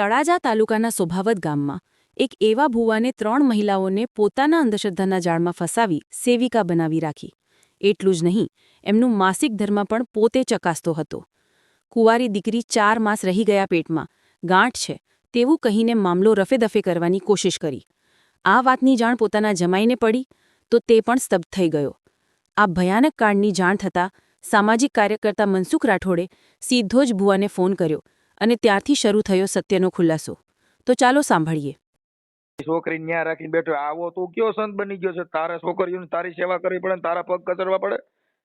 તળાજા તાલુકાના સોભાવત ગામમાં એક એવા ભુવાને 3 મહિલાઓને પોતાના અંધશ્રદ્ધાના જાળમાં ફસાવી સેવિકા બનાવી રાખી. એટલું જ નહીં, એમનું માસિક ધર્મ પણ પોતે ચકાસતો હતો. કુંવારી દીકરી 4 માસ રહી ગયા પેટમાં, ગાંઠ છે તેવું કહીને મામલો રફેદફે કરવાની કોશિશ કરી. આ વાતની જાણ પોતાના જમાઈને પડી તો તે પણ સ્તબ્ધ થઈ ગયો. આ ભયાનક કાંડની જાણ થતાં સામાજિક કાર્યકર્તા મનસુખ રાઠોડે સીધો જ ભુવાને ફોન કર્યો અને ત્યારથી શરૂ થયો સત્યનો ખુલાસો. તો ચાલો સાંભળીએ. છોકરી ન્યા રાખીને બેઠો, આવો તું કયો સંત બની ગયો છે? તારે છોકરીઓને તારી સેવા કરવી પડે ને તારા પગ કચરવા પડે?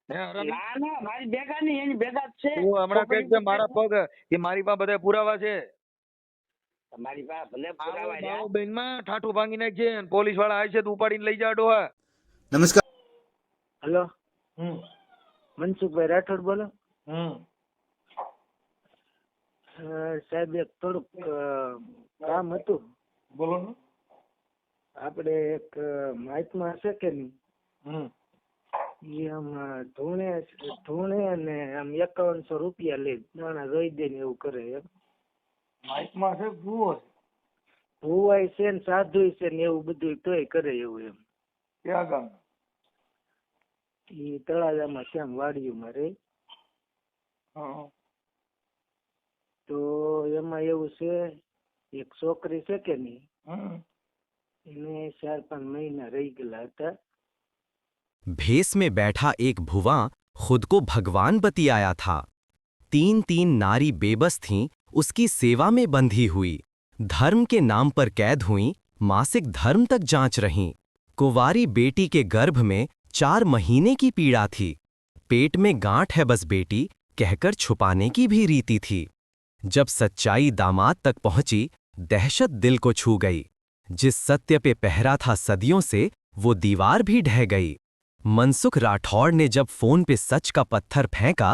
ના ના મારી ભેગા નહીં, એની ભેગા જ છે. તું હમણાં કઈક છે મારા પગ, એ મારી પાસે બધા પુરાવા છે. તમારી પાસે ભલે પુરાવા રહ્યા. આવો બેન માં ઠાઠું ભાંગી નાખજે, પોલીસ વાળા આવે છે તો ઉપાડીને લઈ જા ડોહા. નમસ્કાર. હલો, હમ મનસુખભાઈ રાઠોડ બોલો. હમ સાહેબ એક થોડુંક કામ હતું. બોલો ને. આપણે એક મહાત્મા છે કે નહીં, હમ એ આમ ધૂણે અને આમ 5100 રૂપિયા લે, દાણા રોઈ દે ને એવું કરે. એમ માઇકમાં છે ભૂવો છે. ભુવાય છે ને સાધુ છે ને એવું બધું તોય કરે એવું. એમ ક્યાં ગામ? એ તળાજામાં શ્યામ વાડીઓમાં રહે. તો એમાં એવું છે, એક છોકરી છે કે નહીં, એને 4-5 મહિના રહી ગયેલા હતા. भेस में बैठा एक भुवा खुद को भगवान बतियाया था। 3 नारी बेबस थीं, उसकी सेवा में बंधी हुई, धर्म के नाम पर कैद हुई, मासिक धर्म तक जांच रहीं। कुंवारी बेटी के गर्भ में 4 महीने की पीड़ा थी, पेट में गांठ है बस बेटी कहकर छुपाने की भी रीति थी। जब सच्चाई दामाद तक पहुंची, दहशत दिल को छू गई। जिस सत्य पे पहरा था सदियों से, वो दीवार भी ढह गई। मनसुख राठौड़ ने जब फोन पे सच का पत्थर फेंका,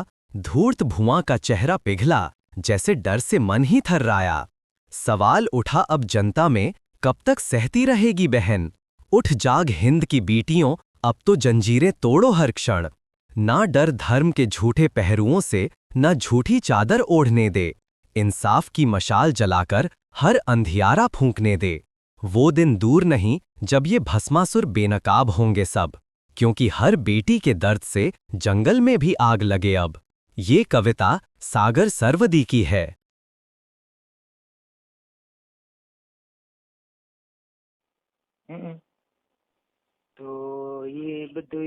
धूर्त भुआं का चेहरा पिघला, जैसे डर से मन ही थर्राया। सवाल उठा अब जनता में, कब तक सहती रहेगी बहन? उठ जाग हिंद की बेटियों, अब तो जंजीरें तोड़ो हर क्षण। ना डर धर्म के झूठे पहरुओं से, ना झूठी चादर ओढ़ने दे। इंसाफ की मशाल जलाकर हर अंधियारा फूंकने दे। वो दिन दूर नहीं जब ये भस्मासुर बेनकाब होंगे सब, क्योंकि हर बेटी के दर्द से जंगल में भी आग लगे अब। ये कविता सागर सर्वदी की है। તો એ બધું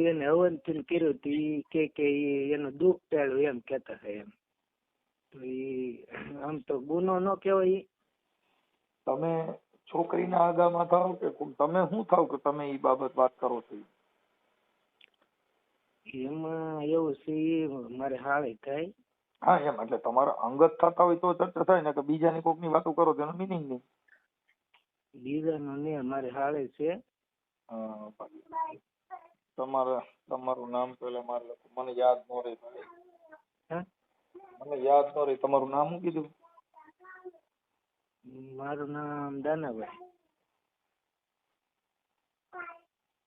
એને હવનથી કર્યું હતું. એ કે એનું દુઃખ ટાળ્યું એમ કેતા હતા. એમ તો એ આમ તો ગુનો ન કહેવાય. તમે છોકરીના આગામાં થાવ કે તમે શું થાવ કે તમે એ બાબત વાત કરો છો? એમાં એવું છે, મારે હાળે થાય. હા એમ, એટલે તમારા અંગત થતા હોય તો ચર્ચા થાય ને, કે બીજાની કોકની વાતો કરો તેનો મિનિંગ નહીં. બીજાનો ને મારે હાળે છે. તમારું નામ પેલા મારે મને યાદ ન રહે. હા, મને યાદ ન રહે. તમારું નામ શું કીધું? મારું નામ દાનાભાઈ.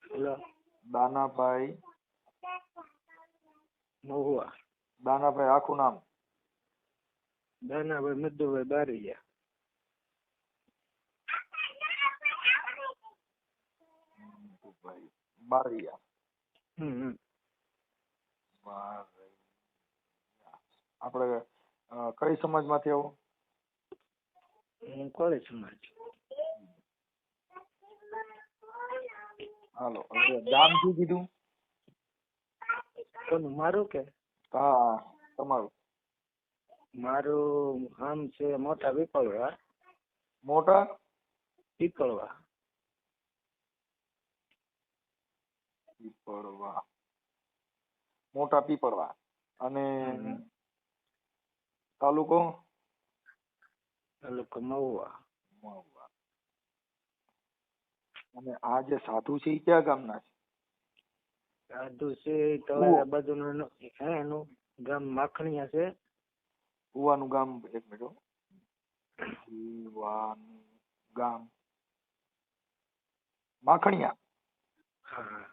હેલો, દાનાભાઈ. મહુવા. દાનાભાઈ આખું નામ? દાનાભાઈ મધુભાઈ બારૈયા. બારૈયા. આપણે કઈ સમાજમાંથી આવો? હું કોળી સમાજ. હાલો, હવે ગામ શું કીધું? કોનું, મારું કે? હા તમારું. મારું આમ છે મોટા પીપળવા. મોટા પીપળવા. પીપળવા. મોટા પીપળવા. અને તાલુકો? તાલુકો મહુવા. મહુવા. અને આ જે સાધુ છે એ ક્યાં ગામના છે? સાધુ છે તળાજા બાજુનું. એનું ગામ માખણીયા છે. ભુવાનું ગામ? એક મિનિટ. ભુવાનું ગામ માખણીયા. હા.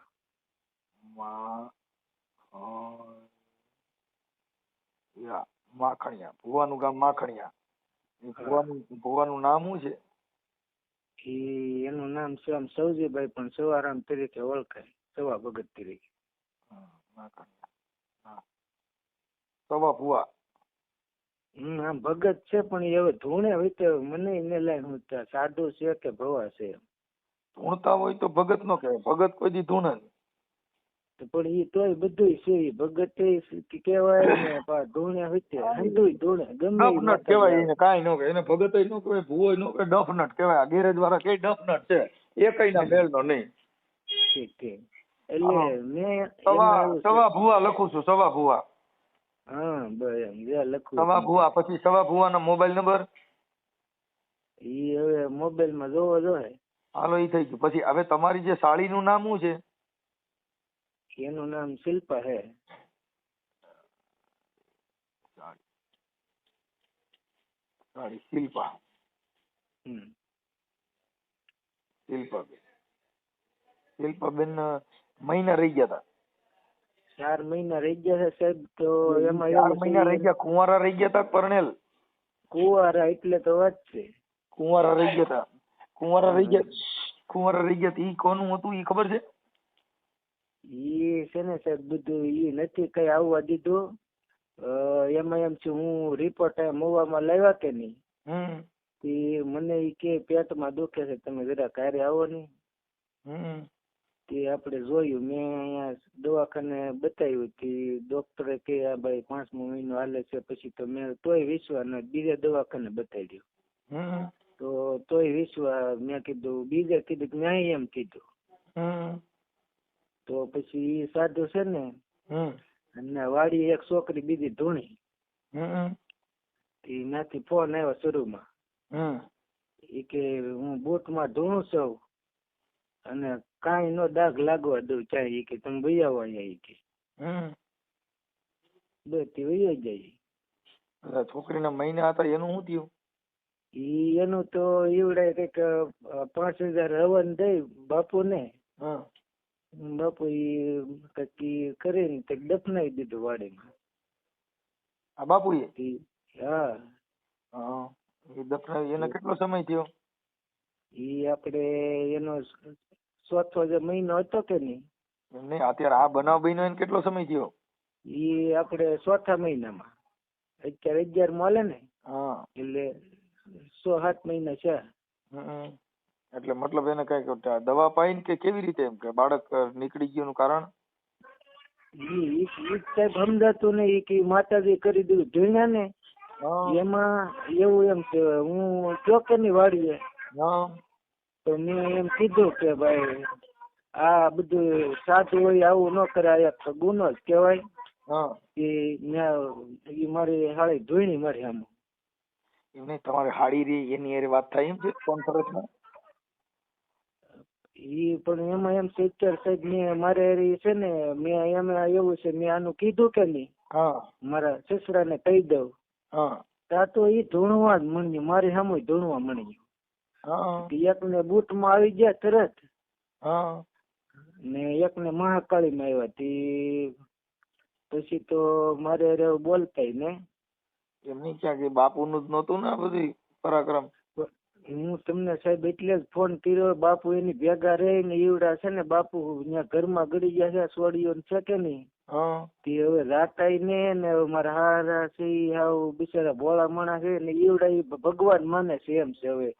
માખણિયા, ભુવાનું ગામ માખણિયા. એ ભુવાનું નામ શું છે? એનું નામ છે આમ સૌજીભાઈ, પણ સવારામ તરીકે ઓળખાય, સવા ભગત તરીકે. માખણિયા. હા, સવા ભુવા. આમ ભગત છે, પણ એ હવે ધૂણે હોય તો મને એને લઈને હું સાધુ છે કે ભવા છે. ધૂણતા હોય તો ભગત નો કહેવાય, ભગત કોઈ દી ધૂણે નહીં. તો પણ એ તોય બધું છે, ઈ ભગત કહેવાય ને, ધૂણે હોય તે હંધુય ધૂણે ગમે ઈ ડફનટ કહેવાય એને, કાંઈ ન કહેવાય એને, ભગત નો કહેવાય, ભુવો નો કહેવાય, ડફનટ કહેવાય. આ ગેરેજ વાળા કઈ ડફનટ છે, એ કઈ ના મેળ નો નહીં. ઠીક ઠીક. એટલે મેં સવા ભુવા લખું છું, સવા ભુવા. હા બસ એમ જે લખું સવા ભુવા. પછી સવા ભુવાના મોબાઈલ નંબર ઈ હવે મોબાઈલ માં જોવો જોઈએ. હાલો, ઈ થઈ ગયું. પછી હવે તમારી જે સાળીનું નામ શું છે? એનું નામ શિલ્પા હે. સાળી શિલ્પા. હમ. શિલ્પાબેન. શિલ્પાબેન મહિના રહી ગયા હતા. 4 મહિના રહી ગયા છે સાહેબ. તો એમાં 4 મહિના રહી ગયા. કુંવારા રહી ગયા હતા, પરણેલ? કુંવારા એટલે તો વાત છે. કુંવારા રહી ગયા હતા. કુંવારા રહી ગયા. કુંવારા રહી ગયા. ઈ કોનું હતું ઈ ખબર છે? ઈ છે ને સાહેબ બધું ઈ નથી કઈ આવવા દીધું. એમાં એમ છે, હું રિપોર્ટ મોવામાં લાવ્યા કે નહીં, મને ઈ કે પેટમાં દુખે છે, તમે જરા ઘરે આવો ને. તે આપણે જોયું, મેં અહીંયા દવાખાને બતાવ્યું કે ડોક્ટરે કે આ ભાઈ 5મો મહિનો હાલે છે. પછી તો મેં તોય વિશ્વાસ ન, બીજા દવાખાને બતાવ્યું તો તોય વિશ્વાસ. મેં કીધું બીજે કીધું કે ન્યાય એમ કીધું. તો પછી સાધુ છે ને, અને વાડી એક છોકરી બીજી ધૂણી, એનાથી ફોન આવ્યો શરૂમાં. એ કે હું બૂટમાં ધૂણું છું અને કાંઈ નો દાગ લાગવા દઉં ચાહે, કે તમે ભાઈ આવો અહીંયા કે બસ વહી જાય. છોકરીના મહિના હતા એનું શું થયું? એનું તો એવડે કઈક 5000 હવન દઈ બાપુ ને. બાપુ કઈક કરીને દફનાવી દીધું વાડીમાં. આ બાપુ હા. દફનાવી એને કેટલો સમય થયો? આપડે એનો 4થો જે મહિનો હતો કે નહીં, અત્યારે આ બનાવ બન્યો એને કેટલો સમય થયો? આપડે 4થા મહિનામાં, અત્યારે 11 મળે ને, એટલે 6-7 મહિના છે. એટલે મતલબ એને કઈ દવા પાઈ કે કેવી રીતે, એમ કે બાળક નીકળી ગયું કારણ? સાહેબ સમજાતું નહીં કે માતાજી કરી દીધું ધોઈના ને, એમાં એવું એમ કે હું ચોકરની વાડીએ તો મેં એમ કીધું કે ભાઈ આ બધું સાચું હોય, આવું ન કરાય, ગુનો જ કહેવાય. કે મારી હાળી ધોઈની મારી આમ. એમને તમારી હાડી રહી એની હારે વાત થાય એમ છે કોન્ફરન્સમાં? પણ એમાં એમ છે અત્યારે સાહેબ મેં મારે છે ને, મેં એમાં એવું છે, મેં આનું કીધું કે નહીં, મારા સસરાને કહી દઉં, ત્યાં તો એ ધૂણવા જ મળ્યું, મારી સામે ધૂણવા મળ્યું. એક ને બૂટ માં આવી ગયા તરત, ને એક ને મહાકાળી માં આવ્યા. પછી તો મારે બોલતા ને એમની ક્યાં કે બાપુ નું જ નતું ને બધી પરાક્રમ. હું તમને સાહેબ એટલે જ ફોન કર્યો. બાપુ એની ભેગા રહી ને ઈવડા છે ને, બાપુ ત્યાં ઘરમાં ગળી ગયા છે, સોડીઓ છે કે નહીં, તે હવે રાતાય ને મારા હારા છે બિચારા ભોળા માણસ છે ને, ઈવડા ઈ ભગવાન માને છે એમ છે.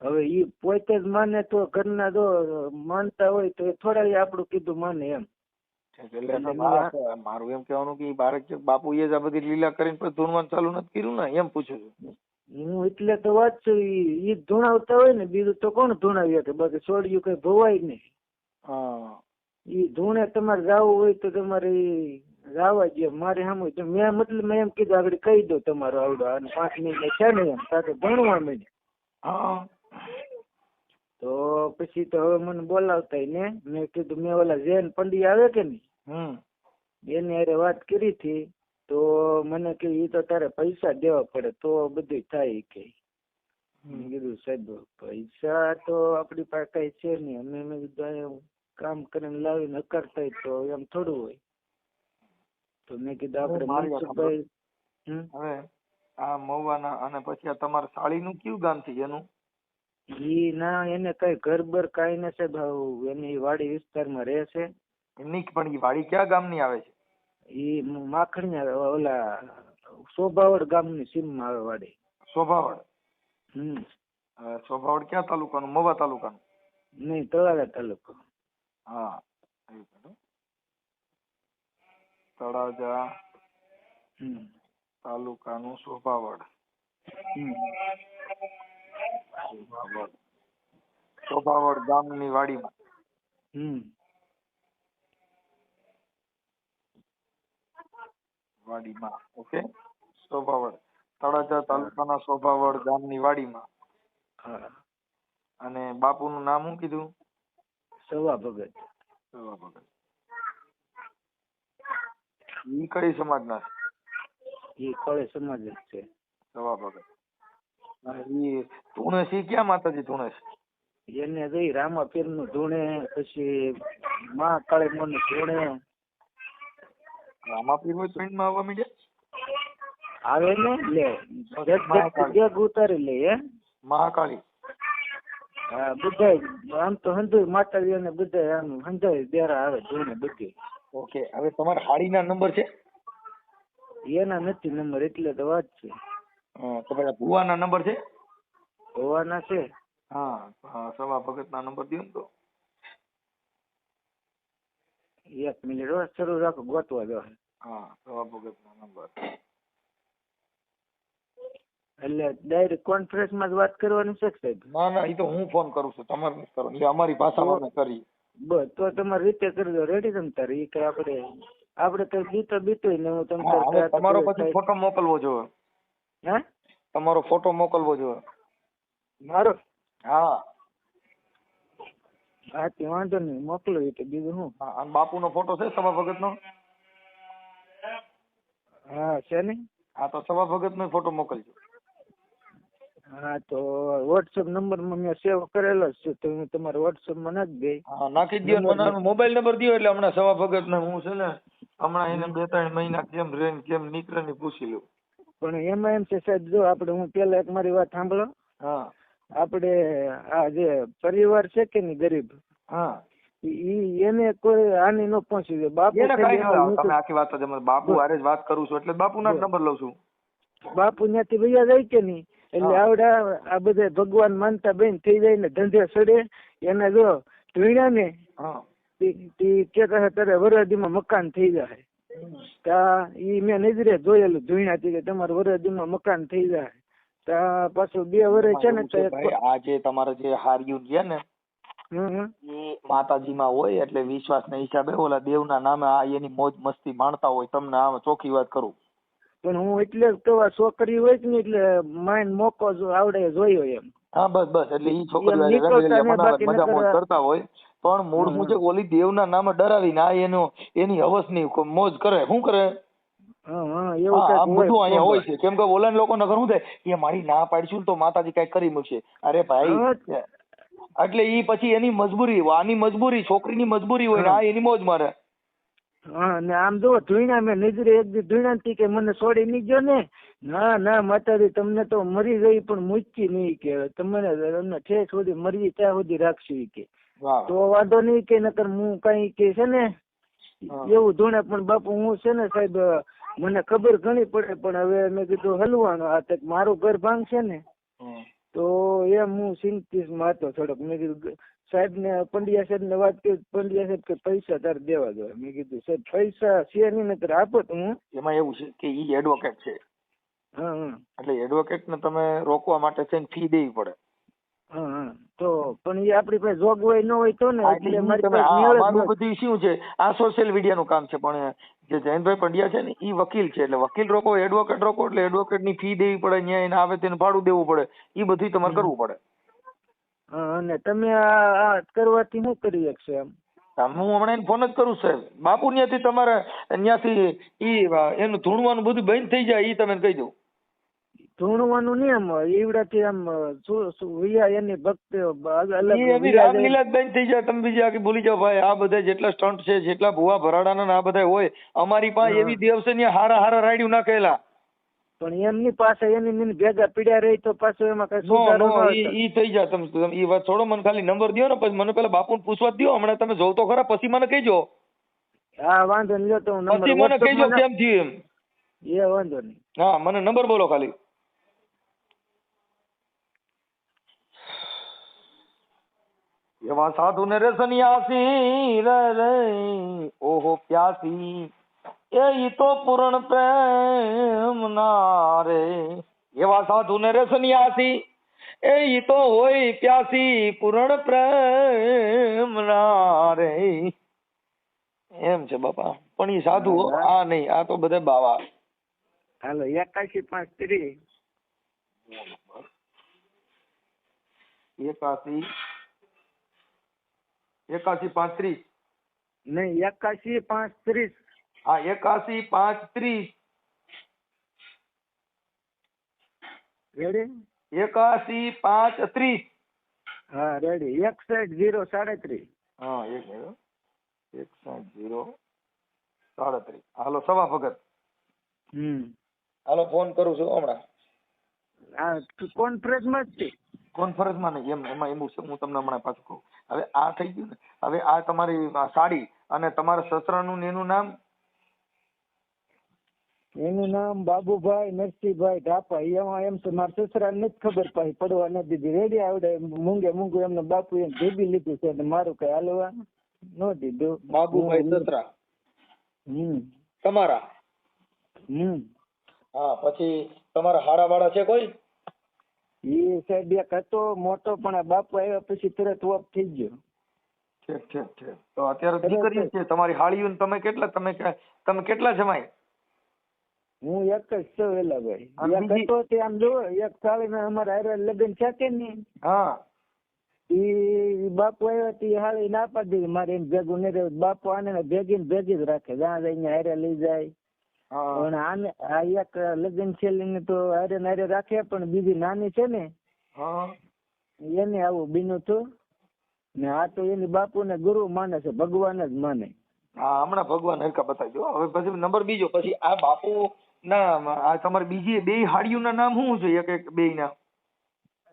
હવે ઈ પોતે જ માને તો ઘરના જો માનતા હોય તો થોડા આપણું કીધું માને એમ. મારું એમ કહેવાનું કે બાળક બાપુ એ જ આ બધી લીલા કરીને પછી ધૂણવાનું ચાલુ નથી કર્યું ને, એમ પૂછું છું હું. એટલે તો વાત છે, ઈ ધૂણાવતા હોય ને, બીજું તો કોણ ધૂણાવ્યા કે બાકી છોડ્યું કઈ ભવાય નહીં. ઈ ધૂણે તમારે જવું હોય તો તમારે જવા દે. મારે સામે મેં મતલબ મેં એમ કીધું આગળ કહી દઉં તમારો આવડો અને 5 મહિના છે ને એમ સાથે ભણવા માંડ્યા. તો પછી તો હવે મને બોલાવતા ને, મેં કીધું મેં ઓલા જૈન પંડિત આવે કે નહીં, એની હારે વાત કરી હતી. તો મને કે ઈ તો તારે પૈસા દેવા પડે તો બધું થાય કે. મેં કીધું સાહેબ પૈસા તો આપણી પાસે કઈ છે નહીં, અમે મેં કીધું કામ કરીને લાવીને કરતા તો એમ થોડું હોય. તો મેં કીધું આપણે મનસુખભાઈ હવે આ મહુવાના અને પછી આ તમારા સાળીનું કયું ગામ છે એનું? ઈ ના એને કઈ ઘર બર કાંઈ નથી સાહેબ, એની વાડી વિસ્તારમાં રહે છે. એમની પણ ઈ વાડી ક્યાં ગામની આવે છે? ઈ માખણીયા ઓલા શોભાવડ ગામની સીમમાં આવે વાડી. શોભાવડ. હમ. શોભાવડ ક્યાં તાલુકાનું? મહુવા તાલુકાનું? નહીં, તળાજા તાલુકો. હા, તળાજા હમ. તાલુકાનું શોભાવડ. હમ. શોભાવડ ગામની વાડીમાં. હમ. વાડીમાં. ઓકે. શોભાવડ તળાજા તાલુકાના શોભાવડ ગામની વાડીમાં. હા. અને બાપુનું નામ શું કીધું? સવા ભગત. સવા ભગત. ઈ કઈ સમાજના છે? ઈ કોળે સમાજ જ છે. સવા ભગત. અને ઈ ધૂણેશ ક્યાં માતાજી ધૂણેશ? એને જઈ રામાપીર નું ધૂણે, પછી મહાકાળી નું ધૂણે. રામાપીર હોય તો માં આવવા માંડ્યા? આવે ને લે જગ ઉતારી લે. હે મહાકાળી. હા, બધા આમ તો હંધુ માતાજી અને બધા આમ હંધાઈ દેરા આવે ધૂણે બધી. ઓકે. હવે તમારા હાડીના નંબર છે? એના નથી નંબર, એટલે તો વાત છે. તમારા ભુવાના નંબર છે? હોવાના છે. હા, સવા ભગત ના નંબર દો ને તો. એક મિનિટ હો, શરૂ રાખો, ગોતવા દો. હા, સવા ભગત ના નંબર. એટલે ડાયરેક્ટ કોન્ફરન્સ માં જ વાત કરવાની છે સાહેબ? ના, એ તો હું ફોન કરું છું, તમારે નથી કરવાનું. એ અમારી ભાષામાં અમે કરીએ. બસ તો તમારી રીતે કરી દો. રેડી તમ તારે? ઈ કે આપણે તો બીતો ને હું તમ તારે. તમારો પછી ફોટો મોકલવો જોઈએ. હે? તમારો ફોટો મોકલવો જોઈએ. મારો? હા. હા, તે વાંધો નહીં, મોકલો. એ તો બીજું શું. અને બાપુનો ફોટો છે સવા ભગત નો? હા, છે ને. હા, તો સવા ભગત નો ફોટો મોકલજો. હા, તો વોટ્સએપ નંબર માં મેં સેવ કરેલો છે, તો હું તમારા વોટ્સએપ માં નાખી દઈ. હા, નાખી દો. મને મોબાઈલ નંબર દો એટલે હમણાં સવા ભગત ને હું છે ને હમણાં એને 2-3 મહિના કેમ રેન કેમ નીકળે ને પૂછી લઉં. પણ એમાં એમ છે સાહેબ, જો આપણે, હું પેલા એક મારી વાત સાંભળો. હા. આપણે આ જે પરિવાર છે કે નહીં ગરીબ, હા, એને કોઈ હાનિ ન પહોંચી દે. બાપુ તમે આખી વાત જ બાપુ હારે જ વાત કરું છું એટલે બાપુના જ નંબર લઉં છું. બાપુ ત્યાંથી વૈયા જાય કે નહીં, એટલે આવડા આ બધા ભગવાન માનતા બેન થઈ જાય ને ધંધે સડે. એને જો ધોઈણા ને કે તારે વરદીમાં મકાન થઈ જાય. ઈ મેં નજરે જોયેલું ધોઈણા કે તમારે વરદીમાં મકાન થઈ જાય. પાછું 2 વર્ષ છે ને આ જે તમારે જે હાર્યું છે ને એ માતાજીમાં હોય એટલે વિશ્વાસ ના હિસાબે ઓલા દેવના નામે આ એની મોજ મસ્તી માણતા હોય. તમને આ ચોખ્ખી વાત કરું. પણ હું એટલે તો આ છોકરી હોય ને એટલે માઇન્ડ મોકો આવડે જોયો એમ. હા, બસ એટલે ઈ છોકરી મજા મોજ કરતા હોય. પણ મૂળ મુજબ ઓલી દેવના નામે ડરાવીને આ એની હવસની મોજ કરે. શું કરે? બધું અહીંયા હોય છે. કેમ કે ઓલા લોકો નગર શું થાય કે મારી ના પાડીશું તો માતાજી કઈ કરી મૂકશે. અરે ભાઈ, એટલે ઈ પછી એની મજબૂરી, આની મજબૂરી, છોકરીની મજબૂરી હોય ને આ એની મોજ મારે. હા, ને આમ જો ધોઈણા મેં નજરે એક દી ધોઈણા કે મને છોડી નહીં ગયો ને. ના માતાજી તમને તો મરી ગઈ પણ મૂકી નહીં કે તમને ઠેસ સુધી મરી ત્યાં સુધી રાખશું કે. તો વાંધો નહીં કે નકર હું કઈ કે છે ને એવું ધોણે. પણ બાપુ હું છે ને સાહેબ, મને ખબર ઘણી પડે, પણ હવે મેં કીધું હલવાનું આ તક મારું ઘર ભાંગશે ને તો એમ હું ચિંતિત માં હતો થોડોક. મેં કીધું સાહેબ ને પંડ્યા સાહેબ ને વાત કરી. પંડ્યા સાહેબ કે પૈસા તારે દેવા દો. મેં કીધું સાહેબ પૈસા છે નહીં નકર આપો તો હું. એમાં એવું છે કે ઈ એડવોકેટ છે. હા, એટલે એડવોકેટ ને તમે રોકવા માટે છે ફી દેવી પડે. હા, તો પણ એ આપણી પાસે જોગવાઈ ન હોય તો ને. એટલે મારું બધું શું છે આ સોશિયલ મીડિયા નું કામ છે. પણ જે જયંતભાઈ પંડ્યા છે ને ઈ વકીલ છે. એટલે વકીલ રોકો, એડવોકેટ રોકો એટલે એડવોકેટ ની ફી દેવી પડે. ન્યાય એને આવે તેને ભાડું દેવું પડે. ઈ બધું તમારે કરવું પડે. અને તમે આ કરવાથી શું કરી શકશો એમ? હું હમણાં ફોન જ કરું સાહેબ. બાપુ ત્યાંથી તમારે ત્યાંથી ઈ એનું ધૂણવાનું બધું બંધ થઈ જાય ઈ તમે કહી દઉં. ધૂણવાનું નહીં, આમ એવડાથી આમ એની ભક્તિ રામલીલા બંધ થઈ જાય. તમે બીજી આખી ભૂલી જાઓ ભાઈ. આ બધા જેટલા સ્ટન્ટ છે, જેટલા ભુવા ભરાડાના આ બધા હોય, અમારી પાસે એવી દેવ છે ત્યાં હારા રાડ્યું નાખેલા. પણ એમની પાસે એની ભેગા પીડ્યા રહી તો પાછું એમાં કઈ નો સુધારો નો ન આવતો. ઈ થઈ જાય. તમે ઈ વાત છોડો, મને ખાલી નંબર દ્યો ને, પછી મને પેલા બાપુને પૂછવા દ્યો. હમણાં તમે જોવ તો ખરા, પછી મને કહેજો. હા વાંધો નહીં, લ્યો તો હું નંબર પછી મને કહેજો WhatsApp કેમ થયું એમ. એ વાંધો નહીં. હા, મને નંબર બોલો ખાલી. એવા સાધુ ને રે સન્યાસી રે રે ઓહો પ્યાસી, એ ઈ તો પૂર્ણ પ્રેમ ના રે. એવા સાધુ ને રે સન્યાસી, એ ઈ તો હોય પ્યાસી પૂર્ણ પ્રેમ ના રે. એમ છે બાપા. પણ ઈ સાધુ હો, આ નહીં, આ તો બધા બાવા. હાલો 81 5 30 81 35 નહીં 81 5 30. હા 81 5 30 રેડી? 81 5 30. હા રેડી. 61 0 37. હા 61 0 37. હાલો સવા ભગત. હાલો ફોન કરું છું હમણાં. આ કોન્ફરન્સમાં જ છે. કોન્ફરન્સમાં નહીં, એમ એમાં એવું છે, હું તમને હમણાં પાછું કહું. હવે આ થઈ ગયું ને, હવે આ તમારી સાડી અને તમારા સસરાનું ને એનું નામ. એનું નામ બાબુભાઈ નરસિંહભાઈ ઢાપા. એમાં એમ છે મારા સસરા ને જ ખબર પાછી પડવા ન દીધી. રેડી આવડે મૂંગે મૂંગું એમને બાપુ એમ ભેગી લીધું છે, મારું કઈ હાલવા ન દીધું. બાબુભાઈ સસરા તમારા. હા, પછી તમારા હાડા વાળા છે કોઈ? એ સાહેબ એક હતો મોટો, પણ આ બાપુ આવ્યા પછી તરત ઓફ થઈ ગયો. ઠીક ઠીક ઠીક. તો અત્યારે દીકરી છે તમારી હાળીઓ. તમે કેટલા જમાય? હું એક જ છું વેલાભાઈ. અને એક બીજી? હતો તે આમ જો એક સાળીના અમારા હારે લગ્ન છે કે નહીં, હા ઈ બાપુ આવ્યા તે હાળી ના પાડી દીધી મારે એમ ભેગું નહીં રહેવું. બાપુ આને ભેગી ને ભેગી જ રાખે, જ્યાં જઈને હારે લઈ જાય. હા પણ આને આ એક લગ્ન છેલ્લી તો હારે ને હારે રાખે, પણ બીજી નાની છે ને હા. એને આવું બીનું હતું ને. આ તો એની બાપુ ને ગુરુ માને છે, ભગવાન જ માને. હા, હમણાં ભગવાન હરકા બતાવી દો. હવે પછી નંબર બીજો, પછી આ બાપુ ના આ તમારી બીજી બે હાડીઓ ના નામ શું છે? એક એક બે ના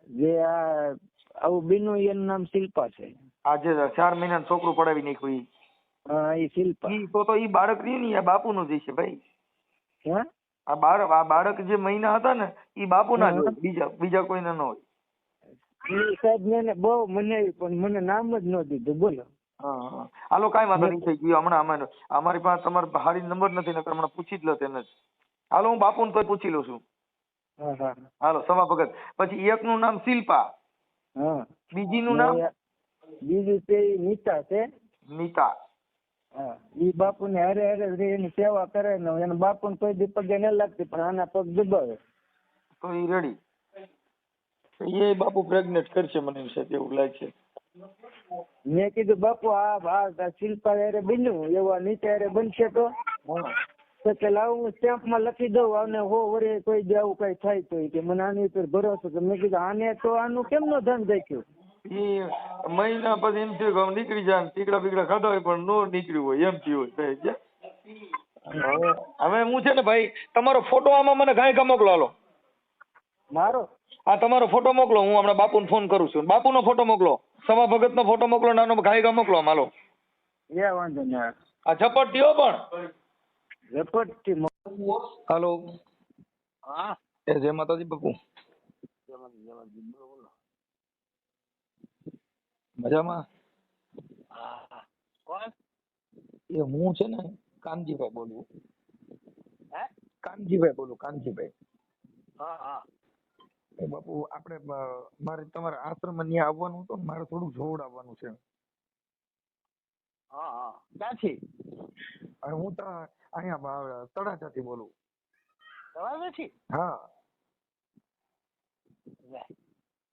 જે આ આવું બીનું એનું નામ શિલ્પા છે. આ જે 4 મહિનાનું છોકરું પડાવી નાખ્યું ઈ. હા એ શિલ્પા. ઈ તો ઈ બાળક રહ્યું ને, આ બાપુનું જ છે ભાઈ. હે? આ બાળક જે મહિના હતા ને ઈ બાપુના જ હોય, બીજા કોઈના ન હોય. એ સાહેબ મેં બહુ મનાવી પણ મને નામ જ ન દીધું. બોલો. હા હા, હાલો કાંઈ વાંધો નહીં, થઈ ગયું. હમણાં અમારી પાસે તમારો હારી નંબર નથી, નકર હમણાં પૂછી જ લો તેને જ. હાલો હું બાપુને તોય પૂછી લઉં છું. હા હા હાલો સવા ભગત. પછી એકનું નામ શિલ્પા, હા. બીજીનું નામ બીજું તે નીતા છે. નીતા. હા, ઈ બાપુ ને હારે હારે એની સેવા કરે ને એના બાપુ ને કોઈ દી પગે ન લાગતી, પણ આના પગ દબાવે. તો ઈ રેડી. એ બાપુ પ્રેગ્નેટ કરશે મને એમ છે, એવું લાગે છે. મેં કીધું બાપુ આ શિલ્પા હારે બન્યું એવા નીતા હારે બનશે તો કે લાવ હું સ્ટેમ્પ માં લખી દઉં અને હો વરે કોઈ દી આવું કઈ થાય તો કે મને આની ઉપર ભરોસો. તો મેં કીધું આને તો આનું કેમ નો ધન દેખ્યું. એ મહિના પછી એમ થયું કે આમ નીકળી જાય, ટીકડા બીકડા ખાધા હોય પણ નો નીકળ્યું હોય, એમ થયું હોય. હવે હું છે ને ભાઈ, તમારો ફોટો આમાં મને ગાય મોકલો. હાલો મારો આ તમારો ફોટો મોકલો, હું હમણાં બાપુને ફોન કરું છું. બાપુનો ફોટો મોકલો, સવા ભગતનો ફોટો મોકલો, નાનો ગાય મોકલો. હાલો એ વાંધો નહીં. આ ઝપટ થયો પણ ઝપટ થી. હાલો. હા એ જય માતાજી બાપુ. મજામાં? કોણ? એ હું છે ને કાનજીભાઈ બોલું. કાનજીભાઈ બોલું, કાનજીભાઈ. હા હા. એ બાપુ આપણે મારે તમારા આશ્રમ ત્યાં આવવાનું હતું ને, મારે થોડું જોવડાવવાનું છે. હા હા. ક્યાંથી? અને હું તો અહીંયા તળાજાથી બોલું. તળાજાથી? હા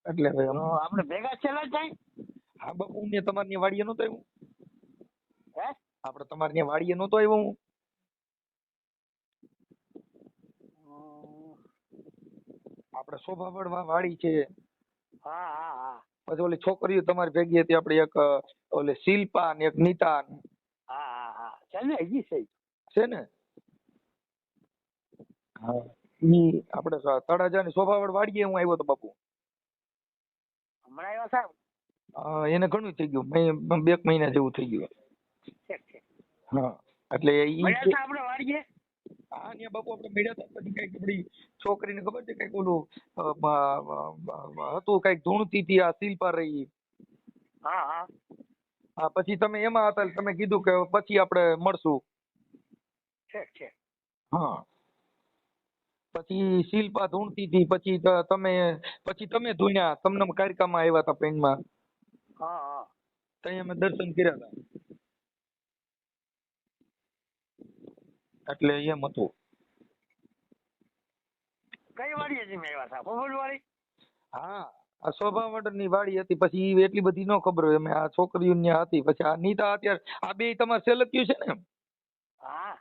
એટલે આપણે ભેગા છેલ્લા જાય. હા બાપુ, ને તમારી વાડીએ નતો આવ્યો? હે? આપણે તમારી વાડીએ નતો આવ્યો હું? આપણે શોભાવડ વાડી છે. હા હા હા. પછી ઓલી છોકરીઓ તમારી ભેગી હતી, આપણે એક ઓલી શિલ્પા ને એક નીતા. હા હા હા. છે ને હજી છે ને? હા ઈ આપણે તળાજાની શોભાવડ વાડીએ હું આવ્યો તો બાપુ. હમણાં આવ્યા સાહેબ? એને ઘણું થઈ ગયું, 2 મહિના જેવું થઈ ગયું. ઠીક છે. હા એટલે ઈ મળ્યા હતા આપણે વાડીએ? હા ત્યાં બાપુ આપણે મળ્યા હતા. પછી કઈક આપડી છોકરીને ખબર છે કઈક ઓલું હતું, કઈક ધૂણતી હતી આ શિલ્પા રહી. હા હા હા પછી તમે એમાં હતા એટલે તમે કીધું કે પછી આપણે મળશું. ઠીક છે. હા પછી શિલ્પા ધૂણતી હતી, પછી તમે ધૂણ્યા, તમને કારિકામાં આવ્યા હતા પેનમાં. હા હા ત્યાં અમે દર્શન કર્યા હતા. એટલે એમ હતું. કઈ વાડીએ તમે આવ્યા હતા? બબુલ વાડી? હા આ શોભાવડની વાડી હતી. પછી ઈ એટલી બધી ન ખબર હોય, અમે આ છોકરીઓ ત્યાં હતી. પછી આ નીતા અત્યારે આ બે તમારે સેલક્યું છે ને? હા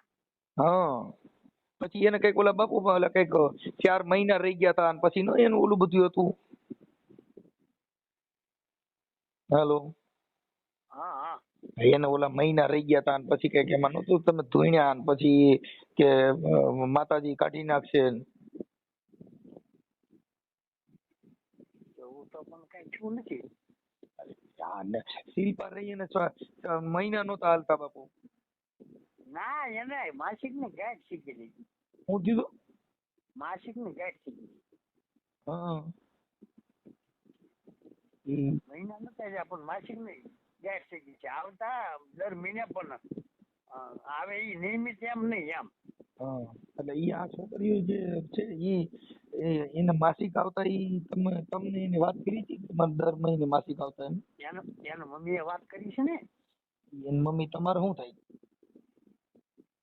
હા પછી એને કઈક ઓલા બાપુ ઓલા કઈક 4 મહિના રહી ગયા હતા, અને પછી નો એનું ઓલું બધું હતું. હેલો હા હા એને ઓલા મહિના રહી ગયા હતા, અને પછી કઈક એમાં નતું તમે ધોઈણ્યા, અને પછી કે માતાજી કાઢી નાખશે. એવું તો પણ કઈ થયું નથી. શિલ્પા રહી એને મહિના નહોતા હાલતા બાપુ. ના એને માસિક ની ગાંઠ શીખી લીધી. હું કીધું? માસિક ની ગાંઠ શીખી લીધી. હા મહિના નતા થયા પણ માસિક ની ગાંઠ શીખી છે. આવતા દર મહિને પણ આવે ઈ નિયમિત એમ નહીં એમ. હા એટલે ઈ આ છોકરીઓ જે છે ઈ એને માસિક આવતા, ઈ તમને એની વાત કરી હતી કે મારે દર મહિને માસિક આવતા એમ? એનો મમ્મીએ વાત કરી છે ને. એની મમ્મી તમારે શું થાય?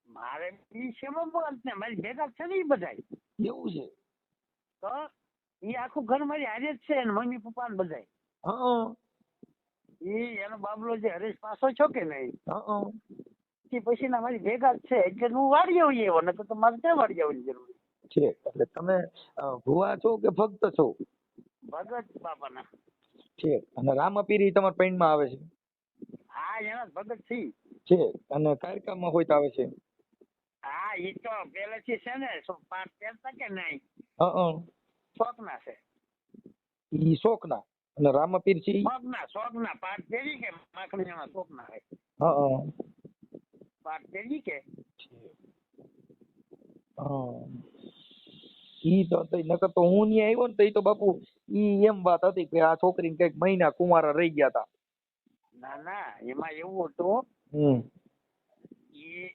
મારે ઈ સેવા બોલત ને મારી ભેગા છે ને ઈ બધાય. એવું છે? તો ઈ આખું ઘર મારી હારે જ છે, અને મમ્મી પપ્પા ને બધાય. હા ઈ એનો બાબલો જે હરેશ પાસો છો કે નહીં, હા પછી ના મારી ભેગા જ છે. એટલે હું વાડી આવી એવો, નકર તો મારે ક્યાં વાડી આવવાની જરૂર છે. એટલે તમે ભુવા છો કે ભક્ત છો? ભગત બાપાના. છે. અને રામાપીરી તમારા પૈણમાં આવે છે? હા એના જ ભગત છી. છે. અને કારકામાં હોય તો આવે છે? હા ઈ તો પેલેથી છે ને પાઠ પહેરતા કે નહીં, હા શોખના છે. ઈ શોખના. અને રામાપીર છે ઈ? શોખના પાઠ પહેરી કે માખણીયાના શોખના છે. હા પાઠ પહેરી કે ઈ તો નકર તો હું ન્યા આવ્યો ને તો ઈ તો બાપુ ઈ એમ વાત હતી કે આ છોકરીને કઈક મહિના કુંવારા રહી ગયા હતા. ના ના એમાં એવું હતું, ઈ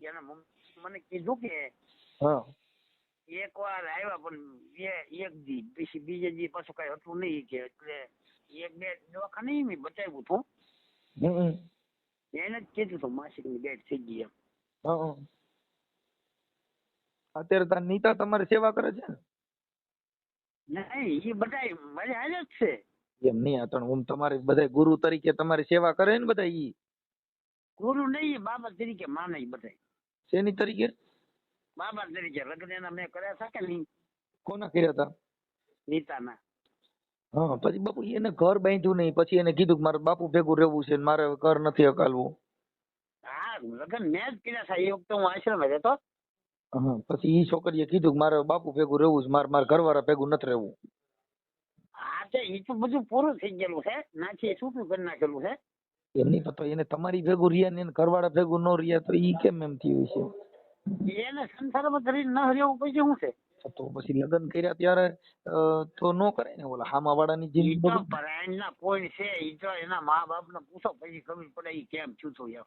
એના મમ્મી મને કીધું કે હા એક વાર આવ્યા પણ એક દી પછી બીજે દી પાછું કઈ હતું નહીં કે, એટલે 1-2 દવાખાને મેં બતાવ્યું હતું. એને જ કીધું હતું માસિક ની ગાંઠ થઈ ગઈ એમ. અત્યારે તાર નીતા તમારી સેવા કરે છે ને? નહીં એ બધા મારી હારે જ છે. એમ નહીં આતણ હું તમારે બધા ગુરુ તરીકે તમારી સેવા કરે ને બધા ઈ? ગુરુ નહીં, બાબા તરીકે માને ઈ બધા. શેની તરીકે? બાબા તરીકે. લગ્ન એના મેં કર્યા હતા કે નહીં? કોના કર્યા હતા? નીતાના. હા પછી બાપુ એને ઘર બાંધ્યું નહીં, પછી એને કીધું કે મારે બાપુ ભેગું રહેવું છે, મારે ઘર નથી હકાલવું. હા લગ્ન મેં જ કર્યા હતા. એ વખતે હું આશ્રમ હતો. હા પછી ઈ છોકરીએ કીધું કે મારે બાપુ ભેગું રહેવું છે, મારે ઘરવાળા ભેગું નથી રહેવું. હા તો એ તો બધું પૂરું થઈ ગયેલું છે. નાથી છૂટું કરી નાખેલું છે. એમ નહીં તો એને તમારી ભેગું રહ્યા ને એને ઘરવાળા ભેગું ન રહ્યા તો ઈ કેમ એમ થયું છે? એને સંસારમાં કરીને ન રહેવું પછી શું છે? તો પછી લગ્ન કર્યા ત્યારે તો નો કરાય ને, ઓલા હામા વાળાની ઈ જિંદગી તો પરાયણના કોઈ છે. ઈ તો એના મા બાપ ને પૂછો પછી ખબર પડે ઈ કેમ છૂટું એમ.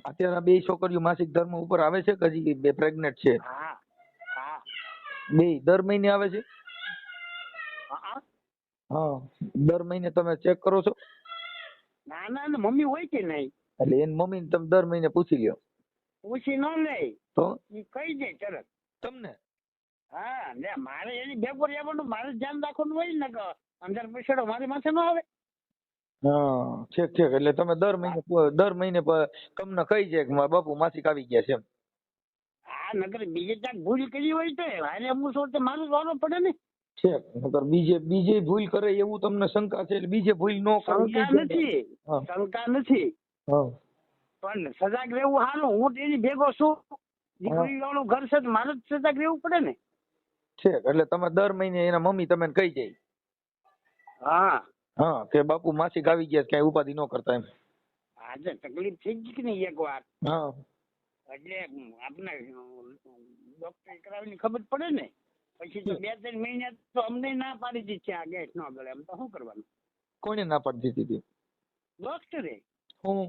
અત્યારે આ બે છોકરીઓ માસિક ધર્મ ઉપર આવે છે કે હજી બે પ્રેગ્નેન્ટ છે? હા હા બે દર મહિને આવે છે? હા હા દર મહિને તમે ચેક કરો છો? ના ના મમ્મી હોય કે નહીં? એટલે એની મમ્મીને તમે દર મહિને પૂછી લ્યો? પૂછી ન લે તો ઈ કહી દે તરત. તમને? હા ને મારે એની ભેગું રહેવાનું, મારે ધ્યાન રાખવાનું હોય ને કે અંદર પછાડો મારી માથે ન આવે. હા ઠીક ઠીક. એટલે તમે દર મહિને તમને કહી જાય કે મારા બાપુ માસિક આવી ગયા છે એમ? હા નકર બીજે ક્યાંક ભૂલ કરી હોય તો હારે હું શું મારું વારો પડે ને. ઠીક. નકર બીજે ભૂલ કરે એવું તમને શંકા છે? એટલે બીજે ભૂલ ન કરે? શંકા નથી, શંકા નથી, હા પણ સજાગ રહેવું સારું. હું એની ભેગો છું દીકરી વાળું ઘર છે તો મારે જ સજાગ રહેવું પડે ને. છે એટલે તમે દર મહિને એના મમ્મી તમને કહી જાય હા હા કે બાપુ માસિક આવી ગયા છે, કઈ ઉપાધિ ન કરતા એમ. આજે તકલીફ થઈ ગઈ કે નહીં એક વાર, હા એટલે આપણે ડોક્ટર કરાવીને ખબર પડે ને. પછી તો 2-3 મહિના તો અમને ના પાડી દીધી છે આ ગેસ ન ગળે, એમ તો શું કરવાનું? કોને ના પાડી દીધી હતી? ડોક્ટરે હું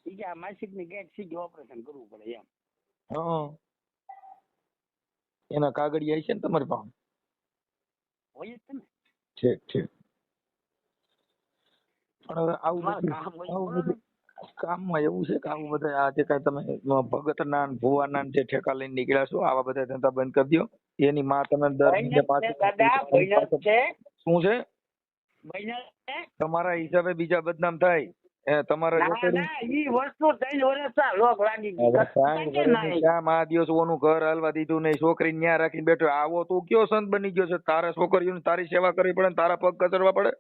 ઈ કે આ માસિક ની ગેસ સીધી ઓપરેશન કરવું પડે એમ. હા એના કાગળિયા છે ને તમારી પાસે? હોય જ ને. ઠીક ઠીક. પણ હવે આવું તમારે બધું કામ હોય આવું તો બધું કામમાં એવું છે કે આવું બધા આ જે કાંઈ તમે ભગતના ને ભુવાના ને જે ઠેકા લઈને નીકળ્યા છો આવા બધા ધંધા બંધ કરી દો. એની માં તમે દર મહિને દાદા બહેનો છે, શું છે બહેનો છે. તમારા હિસાબે બીજા બદનામ થાય. તમારા ના રેકોર્ડિંગ ના ઈ વસ્તુ 3 વર્ષ આ લોક લાગી ગઈ. ક્યાં મા દિવસોનું ઘર હાલવા દીધું નહીં, છોકરી ન્યા રાખીને બેઠો. આવો તું કયો સંત બની ગયો છે? તારા છોકરીઓને તારી સેવા કરવી પડે ને તારા પગ કચરવા પડે?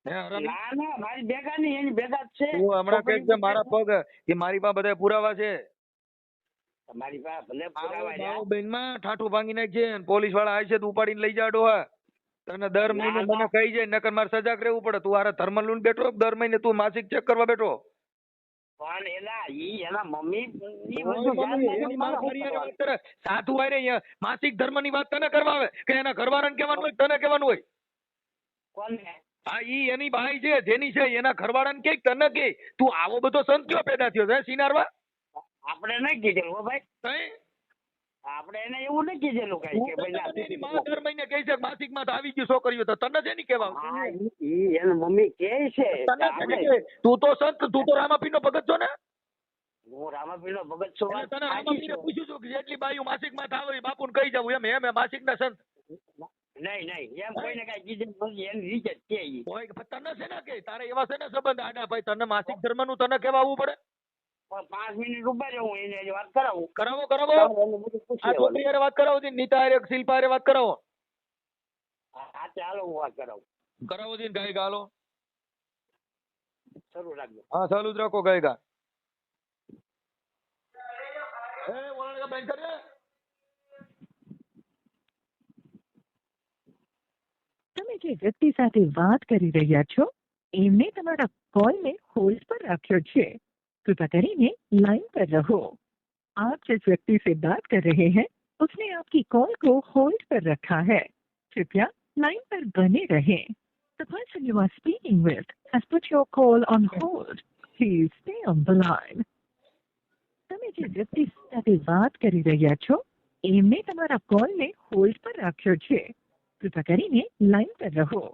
હે હરામી? ના ના મારી ભેગા નહીં, એની ભેગા જ છે. તું હમણાં કઈક છે મારા પગ એ મારી પાસે બધા પુરાવા છે. તમારી પાસે ભલે પુરાવા રહ્યા. બેન માં ઠાઠું ભાંગી નાખજે પોલીસ વાળા આવે છે તો ઉપાડીને લઈ જા ડોહા. તને દર મહિને ના, મને કહી જાય નકર મારે સજાગ રહેવું પડે. તું હારે થર્મલ લૂન બેઠો દર મહિને તું માસિક ચેક કરવા બેઠો. પણ એના ઈ એના મમ્મી ઈ ઓય બધું મમ્મી, જાણ એની કરે, માં મારે ફરિયાદ શું વાત કરે. સાધુ વાયરે અહીંયા માસિક ધર્મ ની વાત તને કરવા આવે કે એના ઘરવાળાને કહેવાનું હોય તને કહેવાનું હોય? કોને? હા ઈ એની ભાઈ છે જેની છે એના ઘરવાળાને કે તને કે તું આવો બધો સંત કયો પેદા થયો છે સિનારવા? આપણે નહીં કીધેલું હો ભાઈ, તઈ આપણે એને એવું નહીં કીધેલું કઈ કે ભાઈ ના એની માં દર મહિને કહે છે માસિક માં તો આવી ગયું છોકરીઓ તો તને છે ની કહેવા હા ઈ એના મમ્મી કહે છે કે તને છે આપણે- ને કે તું તો સંત તું તો રામાપીર નો ભગત છો ને? હું રામાપીરનો ભગત છું, વાત તને સાચી રામાપીરે છે. પૂછ્યું છું કે જેટલી બાયું માસિક માં થાવ એ બાપુને કહી જવું એમ માસિક ના સંત નહીં એમ કોઈને કઈ કીધું નથી, એની રીતે જ છે ઈ. હોય કે તને છે ને કે તારે એવા છે ને સંબંધ આડા ભાઈ તને માસિક ધર્મ નું તને કેવા આવવું પડે? પણ 5 મિનિટ ઉભા રહો, હું એને વાત કરાવું. કરાવો તો એને બધું પૂછી આ લેવાનું. છોકરી હારે વાત કરાવો છે નીતા હારે શિલ્પા હારે વાત કરાવો. હા ચાલો હું વાત કરાવું. કરાવો છે ગાય ગાલો. શરૂ રાખજો. હા ચાલુ જ રાખો ગાય ગા. એ ઓળંગા બેન કરે. તમે જે વ્યક્તિ સાથે વાત કરી રહ્યા છો એમને તમારા કોલને હોલ્ડ પર રાખ્યો છે. कृपया કરીને लाइन पर रहो. आप जिस व्यक्ति से बात कर रहे हैं उसने आपकी कॉल को होल्ड पर रखा है. कृपया लाइन पर बने रहें. The person you are speaking with has put your call on hold. Please stay on the line. તમે જે વ્યક્તિ સાથે વાત કરી રહ્યા છો એમને તમારા કોલને હોલ્ડ પર રાખ્યો છે. कृपया કરીને लाइन पर रहो.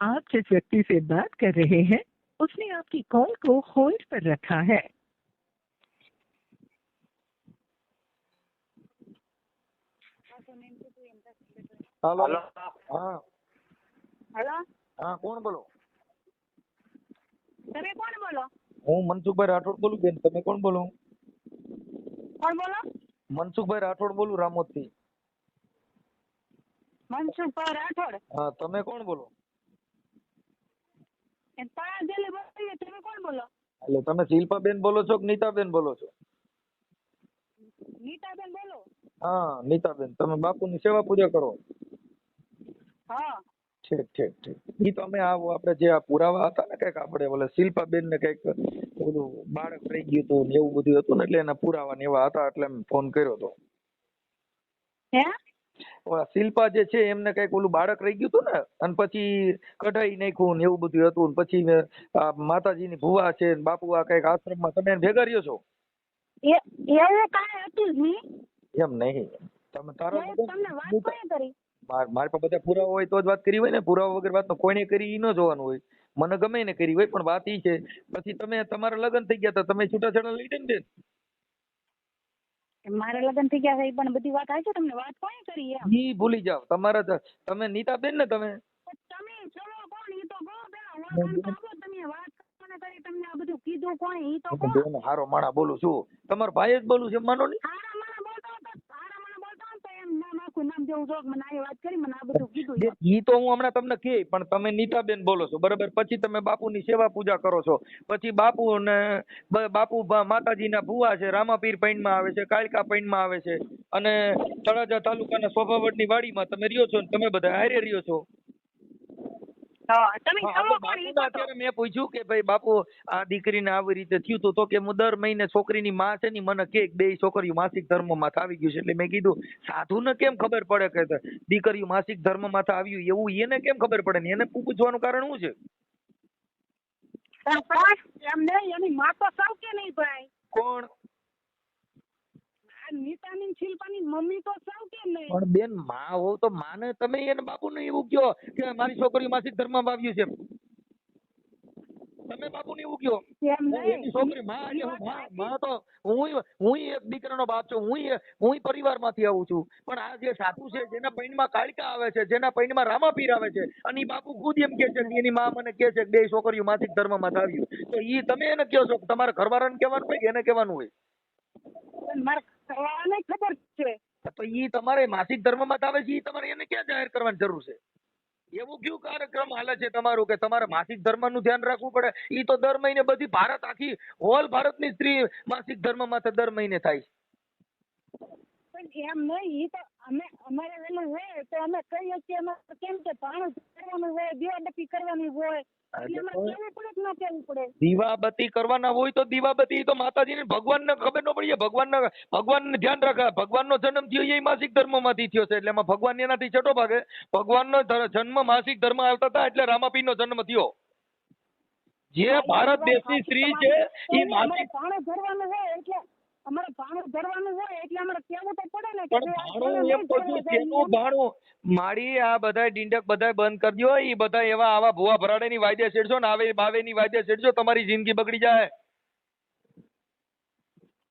आप जिस व्यक्ति से बात कर रहे हैं उसने आपकी कॉल को होल्ड पर रखा है. Hello hello. હા હેલો, હા કોણ બોલો? તમે કોણ બોલો? હું મનસુખભાઈ રાઠોડ બોલું બેન. તમે કોણ બોલો? કોણ બોલો? મનસુખભાઈ રાઠોડ બોલું રામોદ થી. મનસુખભાઈ રાઠોડ. હા તમે કોણ બોલો? એ તારા બોલીએ, તમે કોણ બોલો? એટલે તમે શિલ્પાબેન બોલો છો કે નીતાબેન બોલો છો? નીતાબેન બોલો. હા નીતાબેન તમે બાપુની સેવા પૂજા કરો? હા. ઠીક ઠીક ઠીક. ઈ તો અમે આપણે જે આ પુરાવા હતા ને કઈક આપણે ઓલા શિલ્પાબેન ને કઈક ઓલું બાળક રહી ગયું હતું ને એવું બધું હતું ને એટલે એના પુરાવા ને એવા હતા એટલે મેં ફોન કર્યો હતો. હે? ઓલા શિલ્પા જે છે એમને કઈક ઓલું બાળક રહી ગયું હતું ને અને પછી કઢાઈ નાખ્યું ને એવું બધું હતું ને પછી આ માતાજીની ભુવા છે ને બાપુ આ કઈક આશ્રમમાં તમે એને ભેગા રહ્યો છો? એવું કાંઈ હતું જ નહીં. એમ નહીં તમે તારા મેં તમને વાત કોણે કરી? મારી પાસે બધા પુરાવા હોય તો જ વાત કરી હોય ને. પુરાવા વગર વાત કોઈને કરી ઈ ન જોવાનું હોય. મને ગમે એને કરી હોય પણ વાત ઈ છે પછી તમે તમારા લગ્ન થઈ ગયા હતા તમે છૂટાછેડા લઈ દે ને બેન. મારા લગ્ન થઈ ગયા છે એ પણ બધી વાત આવી છે. તમને વાત કોણે કરી એમ? ઈ ભૂલી જાવ. તમારા તમે નીતાબેન ને તમે તમે ચલો કોણ ઈ તો કહો પેલા. ઓળખાણ તો આપો. તમે વાત કોને કરી? તમને આ બધું કીધું કોણે ઈ તો કહો. બેન હારો માણા બોલું છું. તમારો ભાઈ જ બોલું છે માનો નહીં. હારા મને બોલતો હતો તો એમ ના આખું નામ દેવું જો મને આ વાત કરી મને આ બધું કીધું એમ. ઈ તો હું હમણાં તમને કહે, પણ તમે નીતાબેન બોલો છો બરાબર, પછી તમે બાપુની સેવા પૂજા કરો છો, પછી બાપુ ને માતાજીના ભુવા છે, રામાપીર પૈણમાં આવે છે, કાળકા પૈણમાં આવે છે, અને તળાજા તાલુકાના સોભાવડની વાડીમાં તમે રહ્યો છો, ને તમે બધા હારે રહ્યો છો. હા, તમે હા, કહો હવે પણ ઈ બાપુને તો અત્યારે મેં પૂછ્યું કે ભાઈ બાપુ આ દીકરીને આવી રીતે થયું તું, તો કે હું દર મહિને છોકરીની માં છે ને મને કે બે છોકરીઓ માસિક ધર્મમાં આવી ગયું છે. એટલે મેં કીધું સાધુને કેમ ખબર પડે કે દીકરીઓ માસિક ધર્મમાં આવ્યું, એવું એને કેમ ખબર પડે ને એને પૂછવાનું કારણ શું છે? પણ એમ નહીં, એની માં તો સૌ કે નહીં ભાઈ, કોણ? આ નીતાની ને શિલ્પાની મમ્મી તો સૌ કે નહીં. પણ બેન માં હોવ તો માને તમે એને બાપુને એવું કહો કે મારી છોકરીઓ માસિક ધર્મમાં આવ્યું છે, તમે બાપુને એવું કહો. એમ નહીં. એની છોકરી માં એટલે હું માં તો હું એક દીકરાનો બાપ છું, હું પરિવારમાંથી આવું છું, પણ આ જે સાધુ છે જેના પૈણમાં કાળકા આવે છે, જેના પૈણમાં રામાપીર આવે છે, અને ઈ બાપુ ખુદ એમ કે છે કે એની માં મને કે છે કે બે છોકરીઓ માસિક ધર્મમાં આવ્યું, તો ઈ તમે એને કહો છો, તમારા ઘરવાળાને કહેવાનું હોય કે એને કહેવાનું હોય? પણ મારે કરવાને ખબર છે. તો ઈ તમારે માસિક ધર્મમાં આવે છે, ઈ તમારે એને ક્યાં જાહેર કરવાની જરૂર છે? એવું કયું કાર્યક્રમ હાલે છે તમારું કે તમારે માસિક ધર્મનું ધ્યાન રાખવું પડે? ઈ તો દર મહિને બધી ભારત આખી હોલ ભારતની સ્ત્રી માસિક ધર્મમાં દર મહિને થાય છે. પણ એમ નહીં, ઈ તો અમારે વેલું હોય તો અમે કહીએ છીએ, અમે કેમ કે ભાણું કરવાનું હોય, દીવાબત્તી કરવાની હોય, એટલે અમારે કેવું પડે કે ના કેવું પડે? દીવાબત્તી કરવાના હોય તો દીવાબત્તી, ઈ તો માતાજીને ભગવાનને ખબર ન પડી, ભગવાનને ધ્યાન રાખે. ભગવાનનો જન્મ થયો એ માસિક ધર્મમાંથી થયો છે, એટલે એમાં ભગવાન એનાથી છટો ભાગે. ભગવાનનો જન્મ માસિક ધર્મ આવતા હતા એટલે રામાપીરનો જન્મ થયો. જે ભારત દેશની સ્ત્રી છે એ માસિક ભાણું ધરવાનું હોય એટલે અમારે ભાણું ધરવાનું હોય એટલે અમારે કેવું તો પડે ને. પણ ભાણું એમ કહું છું, તેનું ભાણું મારી આ બધા ડીંડક બધા બંધ કરી દો. એ બધા એવા આવા ભુવા ભરાડેની વાયદે છેડશો ને આવે બાવેની વાયદે છેડશો, તમારી જિંદગી બગડી જાય.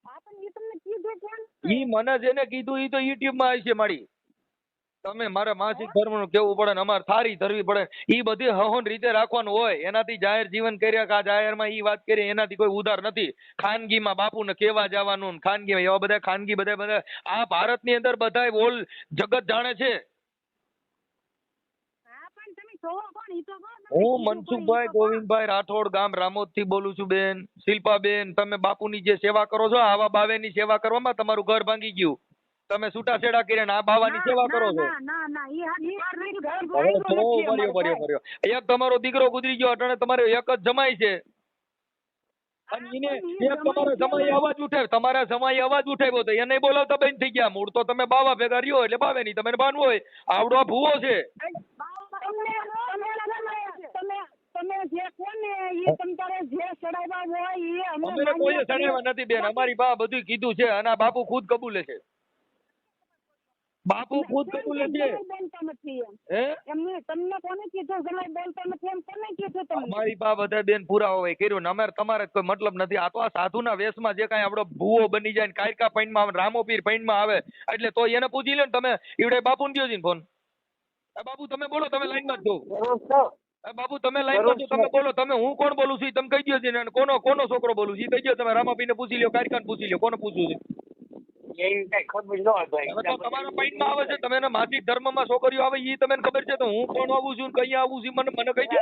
આ પણ ઈ તમને કીધું કોણ? ઈ મને જેને કીધું ઈ તો યુટ્યુબ માં આવી છે મારી. તમે મારે માસિક ધર્મ નું કેવું પડે ને અમારે થારી ધરવી પડે, ઈ બધી હહોન રીતે રાખવાનું હોય. એનાથી જાહેર જીવન કર્યા કે આ જાહેરમાં ઈ વાત કરી એનાથી કોઈ ઉધાર નથી. ખાનગીમાં બાપુને કેવા જવાનું, ખાનગીમાં એવા બધા ખાનગી બધા આ ભારતની અંદર બધા ઓલ જગત જાણે છે. હા પણ તમે જોવો કોણ ઈ તો કહો. હું મનસુખભાઈ ગોવિંદભાઈ રાઠોડ, ગામ રામોદ થી બોલું છું. બેન શિલ્પાબેન, તમે બાપુની જે સેવા કરો છો, આવા બાવેની સેવા કરવામાં તમારું ઘર ભાંગી ગયું. તમે છૂટાછેડા કરીને આ બાવાની સેવા કરો છો. ના ઈ હવે ભર્યો એક તમારો દીકરો ગુજરી ગયો, અટાણે તમારે એક જ જમાઈ છે, અને એને એક તમારા જમાઈ અવાજ ઉઠાવ્યો, તમારા જમાઈ અવાજ ઉઠાવ્યો તો એને બોલાવતા બંધ થઈ ગયા. મૂળ તો તમે બાવા ભેગા રહ્યો એટલે બાવે નહીં, તમે બાનવું હોય. આવડો આ ભૂવો છે. તમે જે કોને ઈ તમતારે જે ચડાવ્યા હોય ઈ અમે કોઈ સડાવ્યા નથી બેન, અમારી બા બધું કીધું છે, અને આ બાપુ ખુદ કબૂલે છે. બાપુ ખુદ કબૂલે છે. બોલતા નથી એમ. હે એમને તમને કોને કીધું જમાઈ બોલતા નથી એમ કોને કીધું તમને? અમારી બા બધા બેન પુરાવા હોય કર્યું ને અમારે તમારે કોઈ મતલબ નથી. આ તો આ સાધુના વેશમાં જે કાંઈ આપણો ભૂવો બની જાય ને કાયકા પૈણમાં આવે, રામોપીર પૈણમાં આવે, એટલે તો એને પૂછી લે ને તમે. ઈવડે બાપુને દ્યો છે ને ફોન. બાપુ તમે બોલો, તમે લાઈનમાં જ છો. બાપુ તમે લાઈનમાં છો, તમે બોલો. તમે હું કોણ બોલું છું ઈ તમે કહી દો છે ને કોનો છોકરો બોલું છું ઈ કહી દો. તમે રામાપીરને પૂછી લ્યો, કાયકાને પૂછી લ્યો, કોને પૂછવું છે? એવી કઈ ખબર ન હોય ભાઈ. હવે તો તમારા પૈણમાં આવે છે, તમે માસિક ધર્મમાં છોકરીઓ આવે ઈ તમને ખબર છે, તો હું કોણ આવું છું ને કઈ આવું છું મને કહી દો.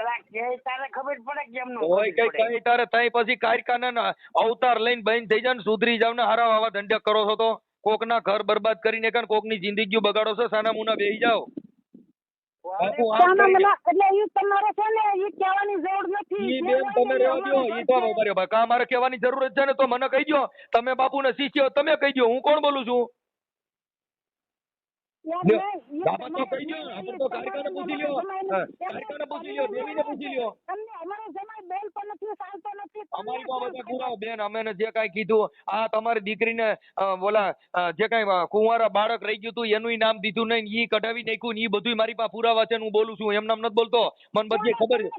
તારે ખબર પડે કે એમનું ઓય કઈ તારે તઈ પછી કાયકાના અવતાર લઈને બંધ થઈ જાવ ને સુધરી જાવ ને હારા આવા ધંધા કરો છો તો કોકના ઘર બરબાદ કરીને કાન કોકની જિંદગી બગાડો છો, સાના મુના બેહી જાવ. બાપુ આમ કરી દે. એટલે ઈ તમારે છે ને ઈ કહેવાની જરૂર નથી. ઈ બેન તમે રહેવા દો, ઈ તો બરાબર ભાઈ કા મારે કહેવાની જરૂર જ છે ને, તો મને કહી દો. તમે બાપુને શિષ્ય તમે કહી દો, હું કોણ બોલું છું? બાપા તો કહી દો, આપણે તો કાયકાને પૂછી લ્યો, કાયકાને પૂછી લ્યો, દેવીને પૂછી લ્યો. તમને અમારો જમાઈ બોલતો નથી, ચાલતો નથી. અમારી તો બધા પુરાવો બેન, અમે જે કાંઈ કીધું આ તમારી દીકરીને જે કાંઈ કુંવારા બાળક રહી ગયું હતું એનું નામ દીધું નહીં, ઈ કઢાવી નાખ્યું ને ઈ બધું મારી પાસે પુરાવા છે. હું બોલું છું, એમ નામ નથી બોલતો. મને બધી ખબર છે.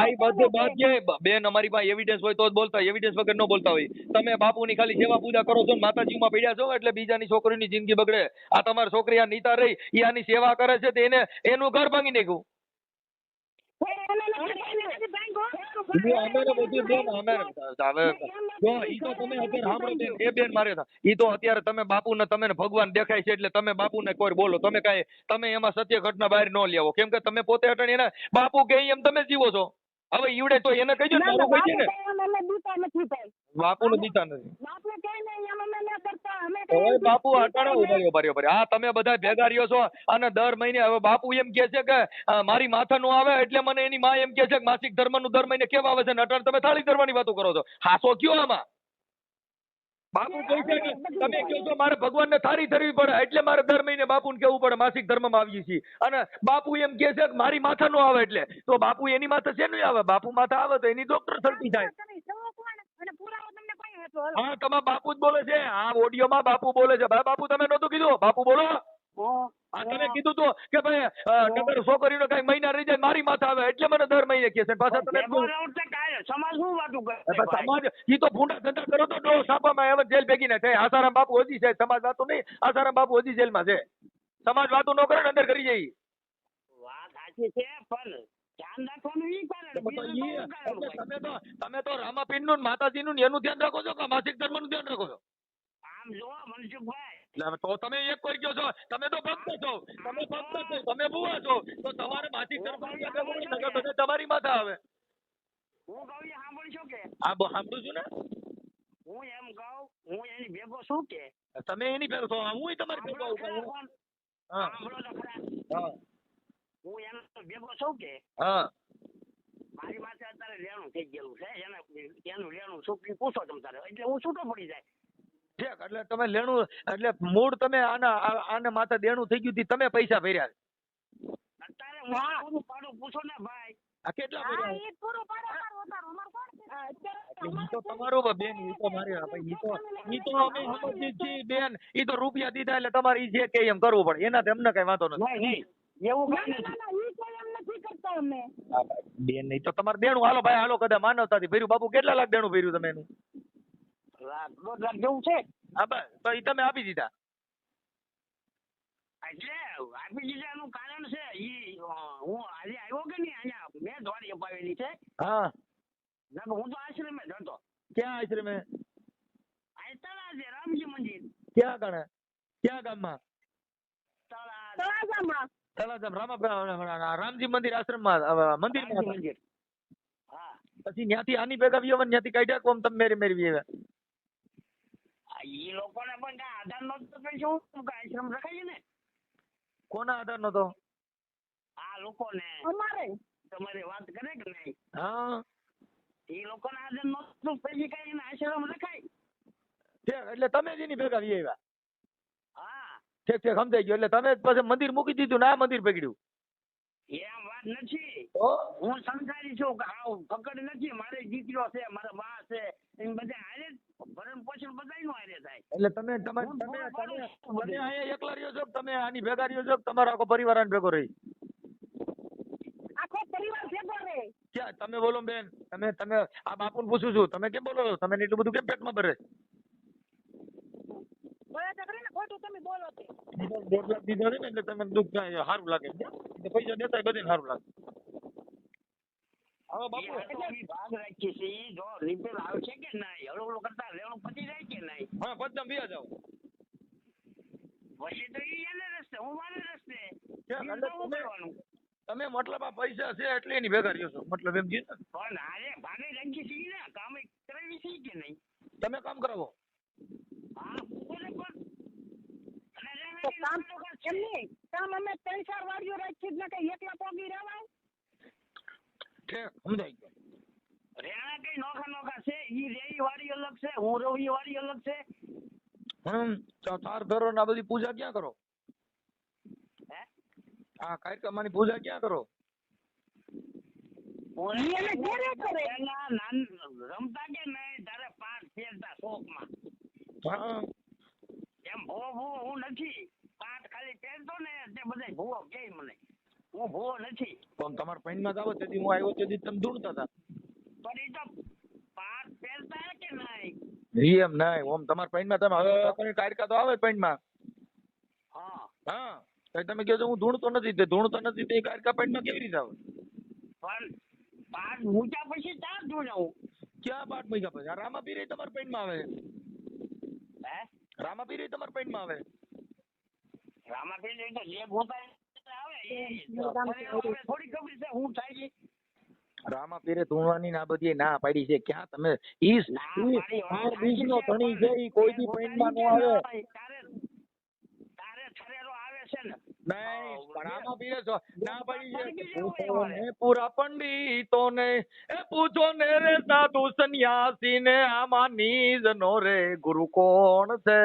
આ બધે બાદ છે બેન, અમારી પાસે એવિડન્સ હોય તો જ બોલતા, એવિડન્સ વગર ન બોલતા હોય. તમે બાપુની ખાલી સેવા પૂજા કરો છો, માતાજીમાં પડ્યા છો એટલે બીજાની છોકરીની જિંદગી બગડે. આ તમારી છોકરી આ નીતા રહી, ઈ આની સેવા કરે છે, તો એનું ઘર ભાંગી નાખ્યું. અમે બધું બેન અમે હવે જો ઈ તો તમે અત્યારે સાંભળો બેન, એ બેન મારે ઈ તો અત્યારે તમે બાપુને તમે ને ભગવાન દેખાય છે એટલે તમે બાપુને કોઈ બોલો, તમે એમાં સત્ય ઘટના બહાર ન લેવો, કેમ કે તમે પોતે અટાણી એના બાપુ કે એમ તમે જીવો છો. હવે ઈવડે તો એને કહીજો ને મારું કહી દે ને બાપુને દીતા નથી. ઓય બાપુ અટાણા ઉભર્યો આ તમે બધા ભેગા રહ્યો છો અને દર મહિને હવે બાપુ એમ કે છે કે મારી માથા નું આવે એટલે મને એની માં એમ કે છે કે માસિક ધર્મ નું દર મહિને કેમ આવે છે ને અટાણે તમે થાળી ધરવાની વાતો કરો છો. હાસો કયો આમાં? બાપુ કહે છે કે તમે કહો છો મારે ભગવાનને થાળી ધરવી પડે એટલે મારે દર મહિને બાપુને કેવું પડે માસિક ધર્મમાં આવીએ છીએ, અને બાપુ એમ કે છે કે મારી માથા નો આવે એટલે તો બાપુ એની માથા શેનું આવે? બાપુ માથા આવે તો એની ડોક્ટર થતી થાય. હા તમારા બાપુ જ બોલે છે, આ ઓડિયોમાં બાપુ બોલે છે. ભાઈ બાપુ તમે નહોતું કીધું? બાપુ બોલો. હા તમે કીધું તો કે ભાઈ નગર છોકરીનો કઈ મહિના રહી જાય મારી માથા આવે એટલે મને દર મહિને કે છે. પાછા તમે સમાજ શું વાતું કરે? સમાજ ઈ તો ભૂંડા ધંધા કરો તો ડો સાપામાં હવે જેલ ભેગી ના થાય. આસારામ બાપુ હજી છે, સમાજ વાતું નહીં. આસારામ બાપુ હજી જેલમાં છે. સમાજ વાતું ન કરે ને અંદર કરી જાય. વાત સાચી છે પણ ધ્યાન રાખવાનું ઈ કરે. તમે તો રામાપીર નું માતાજી નું એનું ધ્યાન રાખો છો કે માસિક ધર્મ નું ધ્યાન રાખો છો? આમ જો મનસુખભાઈ, તો તમે એક કોઈ ગયો છો, તમે તો ભક્ત છો, તમે બુઆ છો, તો તમારે માસિક ધર્મ નું ધ્યાન રાખવું પડે ને, બધા તમારી માથા આવે. હું કહું એ સાંભળશો કે? હા સાંભળું છું ને. હું એમ કહું, હું એની ભેગો છું કે તમે એની ભેગો છો, હું તમારી ભેગો આવું. હા સાંભળો તો ખરા. હા હું એનો ભેગો છું કે હા મારી માથે અત્યારે લેણું થઈ ગયેલું છે, એનું લેણું છોકરી પૂછો તમે તારે એટલે હું છૂટો પડી જાય. ઠીક, એટલે તમે લેણું એટલે મૂળ તમે આને માથે દેણું થઈ ગયું તમે પૈસા ભર્યા અત્યારે હું પાડું પૂછો ને ભાઈ. આ કેટલા ભર્યા? ઈ તો તમારું બેન, ઈ તો મારી ઈ તો અમે સમજીએ છીએ બેન. ઈ તો રૂપિયા દીધા એટલે તમારે ઈ જે કે એમ કરવું પડે, એનાથી અમને કઈ વાંધો નથી. નહીં એવું કઈ નથી. બેન નહીં તો તમારે દેણું હાલો ભાઈ હાલો કદાચ માનવતાથી ભર્યું. બાપુ કેટલા લાખ દેણું ભર્યું તમે એનું? 1.5 લાખ જેવું છે. હા બસ તો ઈ તમે આપી દીધા. એટલે આપી દીધાનું કારણ છે ઈ હું આજે આવ્યો કે નહીં અહીંયા મેં દોડી અપાવેલી છે. હા હું તો આશ્રમે જ હતો. ક્યાં આશ્રમે? આ તળાજે રામજી મંદિર. ક્યાં કણે? ક્યાં ગામમાં? તળાજામાં. રામજી મંદિર આશ્રમમાં મંદિરમાં મંદિર. હા પછી ત્યાંથી આની ભેગા વ્યવન ત્યાંથી કાઢ્યા કોમ તમે મેરી આવ્યા? ઈ લોકોને પણ કાંઈ આધાર નહોતો તો શું આશ્રમ રખાય ને? કોના આધાર નતો? આ લોકોને અમારે તમારી વાત કરે કે નહીં? હા ઈ લોકોને આધાર નહોતું પછી કઈ એને આશ્રમ રખાય. ઠીક, એટલે તમે જ એની ભેગા આવ્યા? હા ઠીક સમજાઈ ગયો. એટલે તમે પછી મંદિર મૂકી દીધું ને આ મંદિર પકડ્યું? એમ વાત નથી. તો હું સંસારી છું કે હા પકડ નથી. મારે દીકરો છે, મારા બા છે, એમ બધા હારે ભરણ પોષણ બધાય નું હારે થાય. એટલે તમે અહીંયા એકલા રહ્યો છો કે તમે આની ભેગા રહ્યો છો કે તમારો આખો પરિવાર આને ભેગો રહી? આખો પરિવાર ભેગો રહે. ક્યાં તમે બોલો બેન? તમે આ બાપુને પૂછું છું, તમે કેમ બોલો છો? તમે એટલું બધું કેમ પેટમાં ભરે? ખોટું તમે બોલો છો. 1.5 લાખ દીધા છે ને એટલે તમને દુઃખ થાય, સારું લાગે. પૈસા દેતા બધે સારું લાગે. હવે બાપુ ભાગ રાખીએ છીએ. જો રિપેર આવશે કે નહીં, હળવું કરતા લેણું પતી જાય કે નહીં? હા પદમ વ્યા જાવ પછી તો ઈ એને રસ્તે, હું મારે રસ્તે. તમે મતલબ આ પૈસા છે એટલે એની ભેગા રહ્યો છો, મતલબ એમ કીધું ને? પણ હારે ભાગે રાખીએ છીએ ને, કામ કરાવી છીએ કે નહીં? તમે કામ કરાવો. હા બોલે પણ કામ તો એમ નહીં, કામ અમે 3-4 વાડીઓ રાખી જ ને કઈ એકલા પોગી રહેવાય. સમજાઈ ગયો. રેણા કઈ નોખા છે. ઈ રેઈ વાડી અલગ છે, હું રવી વાડી અલગ છે. તો તાર ધરો ને આ બધી પૂજા ક્યાં કરો? હે આ કાર્યક્રમની પૂજા ક્યાં કરો? રમતા કે નહીં તારે 5 ફેરતા શોખમાં? હા એમ ભૂવો હું નથી. 5 ખાલી ફેરતો ને તે બધા ભૂવો કે મને. હું ભૂવો નથી. પણ તમારા પૈનમાં જ આવો તેથી હું આવ્યો તેથી તમે ધૂણતા હતા. પણ એ તો 5 ફેરતા કે નહીં? એમ નહીં, ઓમ તમારા પૈનમાં તમે હવે કાર્યક્રમ તો આવે પૈનમાં. હા હા તમે કહો છો હું ધૂણતો નથી, તે ધૂણતો નથી તે કાર્યક્રમ પૈનમાં કેવી રીતે આવે? પણ પાઠ મૂક્યા પછી ત્યાં જોડાવું. ક્યાં પાઠ મૂક્યા પછી? આ રામાપીર તમારા પેનમાં આવે? હે રામાપીર તમારા પેનમાં આવે? રામાપીર તો જે ગોતા આવે એ થોડી ખબર છે હું થાય છે. રામાપીરે ધૂણવાની ના બધી ના પાડી છે. ક્યાં તમે ઈ બીજનો ધણી છે, ઈ કોઈ દી પેનમાં ન આવે. તારે ઠરેલો આવે છે ને. નહીં, રામાપીરે ના પાડી છે. પૂછો ને પૂરા પંડિતોને, એ પૂછો ને રે સાધુ સંન્યાસી ને, આમાં નિજનો રે ગુરુ કોણ છે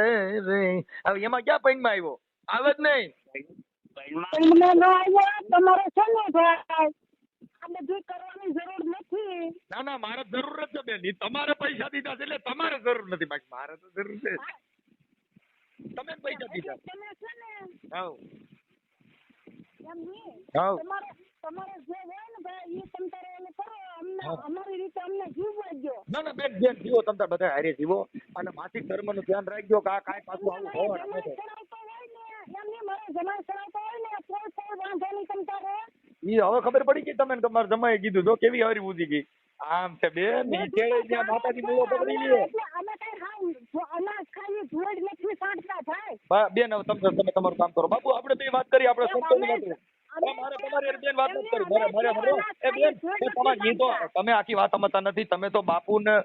રે. હવે એમાં ક્યાં પેનમાં આવ્યો? આવે જ નહીં. તમને ન આવ્યો તમારે છે ને ભાઈ આ બધું કરવાની જરૂર નથી. ના ના, મારે જરૂર જ છે બેન. ઈ તમારે પૈસા દીધા છે એટલે તમારે જરૂર નથી, બાકી મારે તો જરૂર છે. તમે જ પૈસા દીધા. તમે છે ને હાઉ એમ નહીં. હાઉ તમારે જે હોય ને ભાઈ એ તમ તારે એને કરો. અમને અમારી રીતે અમને જીવવા દો. ના ના બેન, બેન જીવો, તમે તાર બધા હારે જીવો અને માસિક ધર્મ નું ધ્યાન રાખજો કે આ કાંઈ પાછું આવું થવાનું નથી. ઈ હવે ખબર પડી ગઈ તમને? તમારા જમાએ કીધું તો કેવી હારી બુદ્ધિ ગઈ. આમ છે બેન, ઈ ચેડે ત્યાં માતાજી મૂળો પકડી લ્યો. બેન હવે તમે તમારું કામ કરો. બાપુ આપણે બે વાત કરી, આપણે સંતોની વાત કરી. મારે તમારી બેન વાત નથી કરી. એ બેન તમારી તો તમે આખી વાત સમજતા નથી. તમે તો બાપુ ને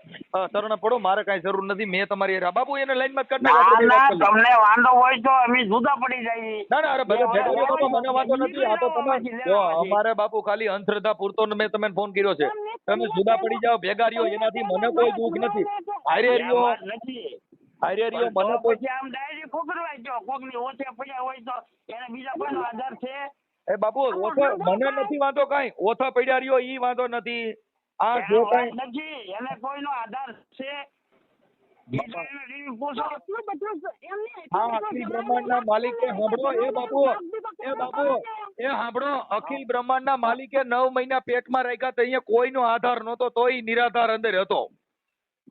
શરણ પડો, મારે કઈ જરૂર નથી. મેં તમારી બાપુ એને લાઈન માં કરી નાખો. તમને વાંધો હોય તો અમે જુદા પડી જઈએ. ના ના, અરે ભલે ભેગા તો મને વાંધો નથી. આ તો તમે જો અમારે બાપુ ખાલી અંધશ્રદ્ધા પૂરતો મેં તમને ફોન કર્યો છે. તમે જુદા પડી જાઓ, ભેગા રહ્યો, એનાથી મને કોઈ દુઃખ નથી. હારે રહ્યો નથી હારે રહ્યો, મને કોઈ પછી આમ ડાયરેક્ટ ખોકરવાય જો કોકની ઓછે પડ્યા હોય તો એને બીજા કોઈનો આધાર છે? એ બાપુ ઓછો મને નથી વાંધો કાંઈ. ઓછા પડ્યા રહ્યો ઈ વાંધો નથી. આ જો એનો કાંઈ વાત નથી, એને કોઈનો આધાર છે? બીજો એને રીવી પૂછો. હા, અખિલ બ્રહ્માંડના માલિકે સાંભળો. એ બાપુ એ સાંભળો, અખિલ બ્રહ્માંડના માલિકે 9 મહિના પેટમાં રાખ્યા તો અહીંયા કોઈનો આધાર નહોતો, તોય નિરાધાર અંદર હતો.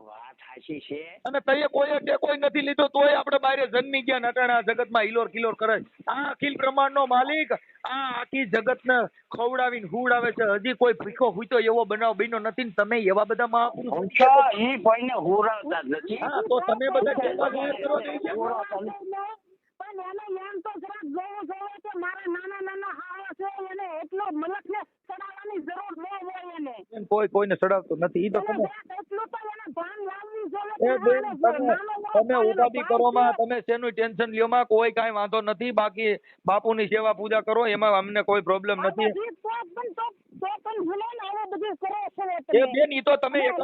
વાત સાચી છે. અને તઈએ કોઈ ટેકોય નથી લીધો, તોય આપણે બહાર જન્મી ગયા નટાણા જગતમાં હિલોર કિલોર કરે. આ અખિલ બ્રહ્માંડનો માલિક આ આખી જગતને ખવડાવીને હુવડાવે છે. હજી કોઈ ભીખો ફૂટ્યો એવો બનાવ બન્યો નથી ને તમે એવા બધા મહાપુરુષ. ઈ કોઈને હુરાવતા જ નથી. હા, તો તમે બધા કેવા જાહેર કરો છો? પણ એને એમ તો જરાક જોવું જોઈએ કે મારા નાના નાના હાવા છે એને એટલો મલકને ચડાવવાની જરૂર ન હોય એને. કોઈ કોઈને ચડાવતો નથી. ઈ તો તમે એટલું તો એને ભાન લાવવું એ બેન, તમે ઉપાધિ કરો માં, તમે શેનું ટેન્શન લ્યો માં, કોઈ કાંઈ વાંધો નથી. બાકી બાપુની સેવા પૂજા કરો, એમાં અમને કોઈ પ્રોબ્લેમ નથી. એ બેન, ઈ તો તમે એક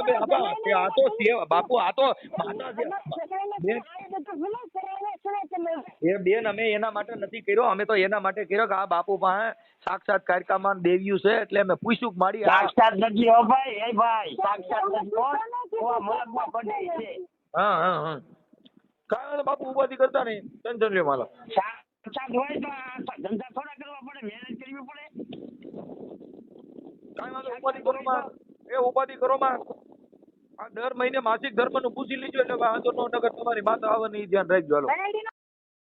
બે આ તો સેવા બાપુ, આ તો માતા છે બેન. એ બેન, અમે એના માટે નથી કર્યો. અમે તો એના માટે કર્યો કે આ બાપુ પાસે સાક્ષાત કારકામાં દેવ્યું છે એટલે અમે પૂછ્યું કે મારી સાક્ષાત નથી હો ભાઈ. એ ભાઈ સાક્ષાત નથી હો. તો મલકમાં પડી છે. હા હા હા, કાંઈ બાપુ ઉપાધિ કરતા નહીં, ટેન્શન લ્યો માલા. સાક્ષાત હોય તો આ ધંધા થોડા કરવા પડે, મહેનત કરવી પડે. કાંઈ વાંધો, ઉપાધિ કરો માં. એ ઉપાધિ કરો માં. આ દર મહિને માસિક ધર્મ નું પૂછી લીધું એટલે વાંધો નો નગર તમારી માતા આવે ને ઈ ધ્યાન રાખજો. હાલો.